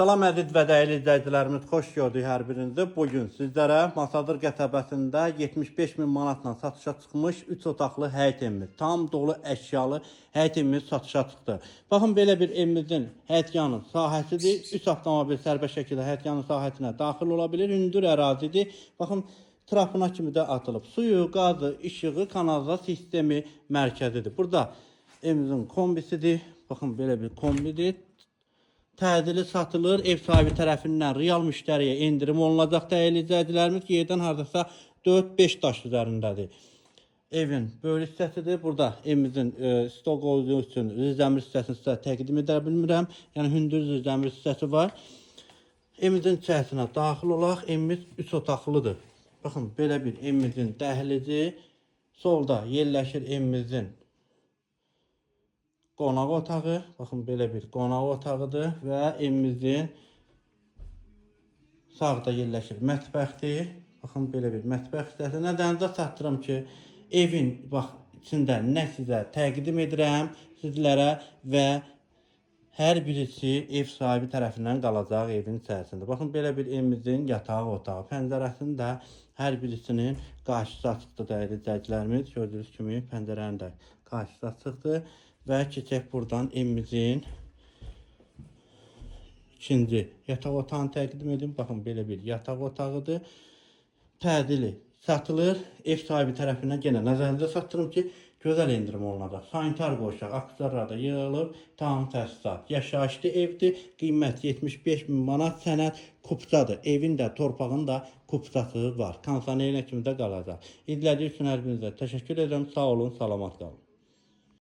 Salam əziz və dəyərli izləyicilərimiz, xoş gördük hər birinizi. Bugün sizlərə Masadır qəsəbəsində 75.000 manatla satışa çıxmış 3 otaqlı həyət evimiz, tam dolu əşyalı həyət evimiz satışa çıxdı. Baxın, belə bir evimizin həyətyanı sahəsidir. 3 avtomobil sərbəst şəkildə həyətyanı sahəsinə daxil ola bilir. Hündür ərazidir. Baxın, trapına kimi də atılıb. Suyu, qazı, işığı, kanalizasiya sistemi mərkəzidir. Burada evimizin kombisidir. Baxın, belə bir kombidir. Tədili satılır, ev sahibi tərəfindən real müştəriyə endirim olunacaq dəyərli izləyicilərimiz. Yerdən hardasa 4-5 daş üzərindədir. Evin böyük hissəsidir. Burada evimizin stok olduğu üçün zirzəmir hissəsini sizə təqdim edə bilmirəm. Yəni hündür zirzəmir hissəsi var. Evimizin içərisinə daxil olaq. Evimiz 3 otaqlıdır. Baxın, belə bir evimizin dəhlizi. Solda yerləşir evimizin qonaq otağı. Baxın, belə bir qonaq otağıdır və evimizin sağda yerləşir mətbəxdir. Baxın, belə bir mətbəx hissəsi. Nəzərinizə çatdırım ki, evin içində nə sizə təqdim edirəm sizlərə və hər birisi ev sahibi tərəfindən qalacaq evin içərisində. Baxın, belə bir evimizin yataq otağı, pəncərəsinin də hər birisinin qarşısı açıqdır dəyərli izləyicilərimiz. Gördüyünüz kimi pəncərənin də qarşısı açıqdır. Və keçək buradan evimizin ikinci yataq otağını təqdim edim. Baxın, belə bir yataq otağıdır. Tədili satılır. Ev sahibi tərəfindən yenə nəzərinizə çatdırım ki, gözəl endirim olunacaq. Sanitar qoşaq, aksessuarlar da yığılıb. Tamam təchizat. Yaşayışlı evdir. Qiymət 75.000 manat, sənəd kupçadır. Evin də, torpağın da kupçası var. Kondisioner kimi də qalacaq. İzlədiyiniz üçün hər birinizə təşəkkür edirəm. Sağ olun, salamat qalın.